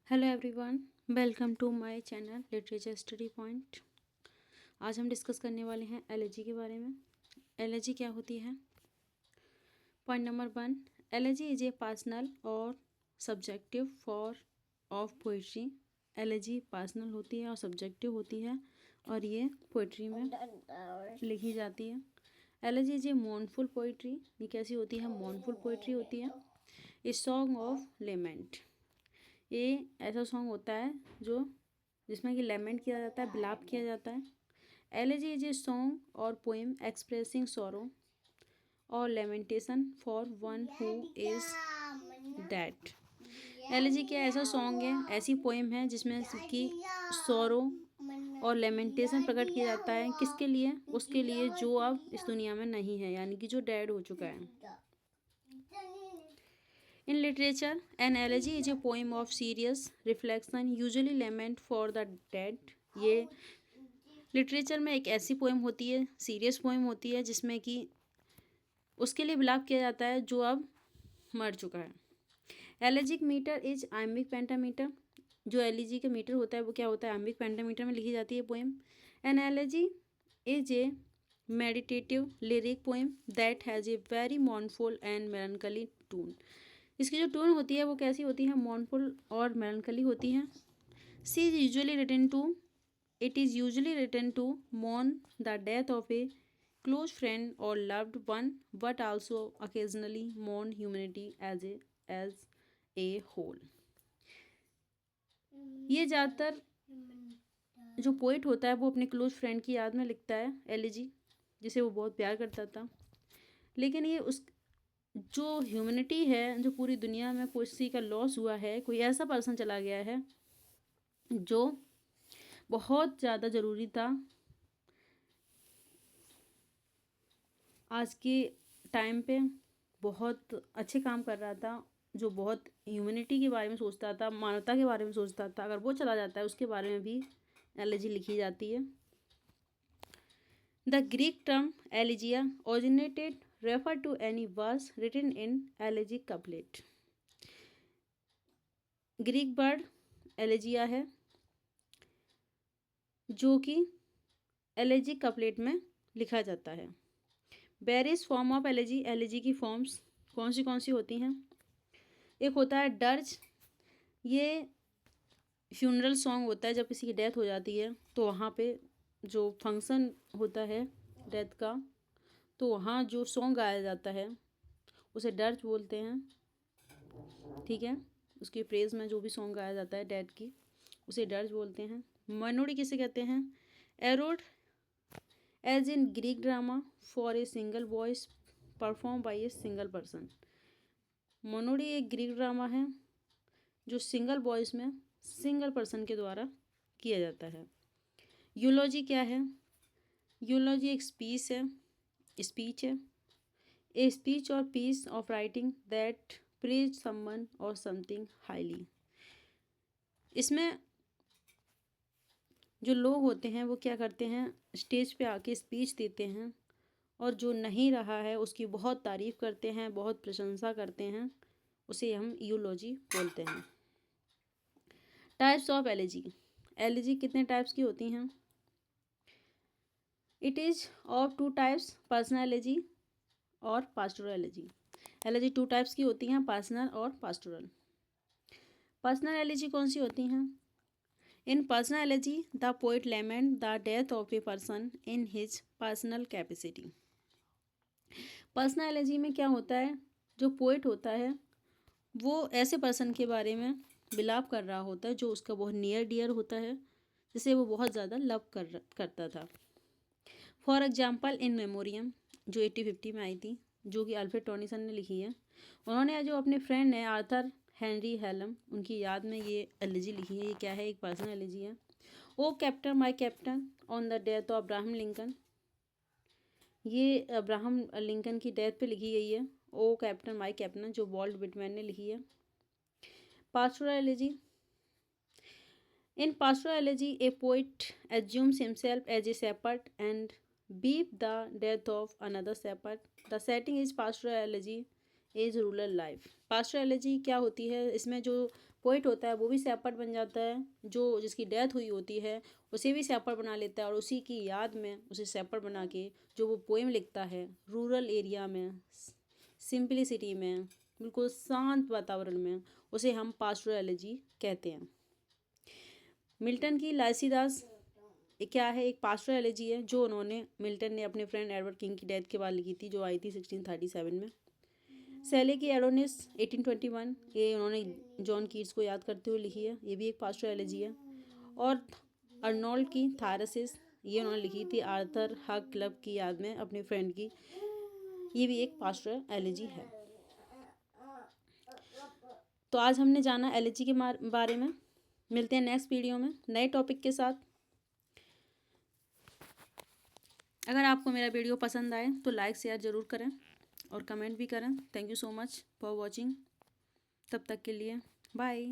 Hello everyone, welcome to my channel literature study point. आज हम discuss करने वाले हैं एलर्जी के बारे में। एलर्जी क्या होती है? Point number 1, elegy is a personal और subjective form of poetry. Elegy personal होती है और सब्जेक्टिव होती है और ये पोइट्री में लिखी जाती है। Elegy is a mournful poetry. ये कैसी होती है? मोurnful पोइट्री होती है। A song of lament. ये ऐसा सॉन्ग होता है जो जिसमें कि लेमेंट किया जाता है, विलाप किया जाता है। एलेजी इज ए सॉन्ग और पोएम एक्सप्रेसिंग सॉरो और lamentation for one who is dead. Elegy क्या ऐसा सॉन्ग है, ऐसी पोएम है जिसमें कि सॉरो और लेमेंटेशन प्रकट किया जाता है। किसके लिए? उसके लिए जो अब इस दुनिया में नहीं है, यानी कि जो डेड हो चुका है। In literature, an elegy is a poem of serious reflection, usually lament for the dead. ये लिटरेचर में एक ऐसी पोएम होती है, सीरियस पोएम होती है जिसमें कि उसके लिए विलाप किया जाता है जो अब मर चुका है। एलेजिक मीटर इज आइमिक पेंटामीटर। जो एलिजी का मीटर होता है वो क्या होता है? आइमिक पेंटामीटर में लिखी जाती है poem. An elegy is a meditative lyric poem that has a very mournful and melancholy tune. इसकी जो टोन होती है वो कैसी होती है? मॉर्नफुल और मेलनकली होती है। She is usually written to it is usually written to mourn the death of a close friend और loved one, but also occasionally mourn humanity as a whole. ये ज़्यादातर जो पोइट होता है वो अपने क्लोज फ्रेंड की याद में लिखता है, एलिजी, जिसे वो बहुत प्यार करता था। लेकिन ये उस जो ह्यूमैनिटी है, जो पूरी दुनिया में किसी का लॉस हुआ है, कोई ऐसा पर्सन चला गया है जो बहुत ज़्यादा ज़रूरी था आज के टाइम पे, बहुत अच्छे काम कर रहा था, जो बहुत ह्यूमैनिटी के बारे में सोचता था, मानवता के बारे में सोचता था। अगर वो चला जाता है उसके बारे में भी एलिजी लिखी जाती है। The Greek term elegeia originated refer to any verse written in elegiac couplet. Greek word elegeia है जो कि एलेजिक कपलेट में लिखा जाता है। Various form of elegy. Elegy की फॉर्म्स कौन सी होती हैं? एक होता है डर्ज। ये फ्यूनरल सॉन्ग होता है, जब किसी की डेथ हो जाती है तो वहाँ पे जो फंक्शन होता है डेथ का, तो वहाँ जो सॉन्ग गाया जाता है उसे डर्ज बोलते हैं। ठीक है, उसकी प्रेज में जो भी सॉन्ग गाया जाता है डेड की, उसे डर्ज बोलते हैं। मनोडी किसे कहते हैं? Arose as in Greek drama for a single voice perform by a single person. Monody एक ग्रीक ड्रामा है जो सिंगल वॉइस में सिंगल पर्सन के द्वारा किया जाता है। यूलॉजी क्या है? यूलॉजी एक स्पीच है। A speech or piece of writing that praise someone or something highly. इसमें जो लोग होते हैं वो क्या करते हैं? स्टेज पे आके स्पीच देते हैं और जो नहीं रहा है उसकी बहुत तारीफ करते हैं, बहुत प्रशंसा करते हैं। उसे हम यूलॉजी बोलते हैं। Types of elegy. एलिजी कितने टाइप्स की होती हैं? It is of two types, personal elegy और pastoral elegy. Elegy two types की होती हैं, पर्सनल और पास्टोरल। पर्सनल एलिजी कौन सी होती हैं? In personal elegy the poet lament the death of a person in his personal capacity. Personal elegy में क्या होता है? जो पोइट होता है वो ऐसे पर्सन के बारे में विलाप कर रहा होता है जो उसका बहुत नियर डियर होता है, जिसे वो बहुत ज़्यादा लव करता था। फॉर एग्जाम्पल इन मेमोरियम, जो 1850 में आई थी, जो कि अल्फ्रेड टॉनिसन ने लिखी है। उन्होंने जो अपने फ्रेंड है आर्थर हेनरी हेलम, उनकी याद में ये एलिजी लिखी है। ये क्या है? एक पर्सनल एलिजी है। O captain my captain on the death of Abraham Lincoln. ये अब्राहम लिंकन की डेथ पे लिखी गई है। ओ कैप्टन माय कैप्टन, जो वॉल्ट विटमैन ने लिखी है। Pastoral elegy. In pastoral elegy a poet assumes himself as a shepherd and weep the death of another shepherd. The setting is pastoral elegy is rural life. Pastoral elegy क्या होती है, इसमें जो poet होता है वो भी सैपर्ड बन जाता है, जो जिसकी डेथ हुई होती है उसे भी सैपर्ड बना लेता है और उसी की याद में उसे सैपर्ड बना के जो वो पोएम लिखता है रूरल एरिया में, सिंपलिसिटी में, बिल्कुल शांत वातावरण में, उसे हम पास्टोरल एलिजी कहते हैं। मिल्टन की लाइसीदास क्या है, एक पास्टोरल एलिजी है जो मिल्टन ने अपने फ्रेंड एडवर्ड किंग की डेथ के बाद लिखी थी, जो आई थी 1637 में। सेले की एडोनिस 1821, ये उन्होंने जॉन कीट्स को याद करते हुए लिखी है, ये भी एक पास्टोरल एलिजी है। और अर्नोल्ड की थायरसिस, ये उन्होंने लिखी थी आर्थर हक क्लब की याद में अपने फ्रेंड की, ये भी एक पास्टोरल एलिजी है। तो आज हमने जाना एलिजी के बारे में। मिलते हैं नेक्स्ट वीडियो में नए टॉपिक के साथ। अगर आपको मेरा वीडियो पसंद आए तो लाइक शेयर ज़रूर करें और कमेंट भी करें। Thank you so much for watching. तब तक के लिए बाय।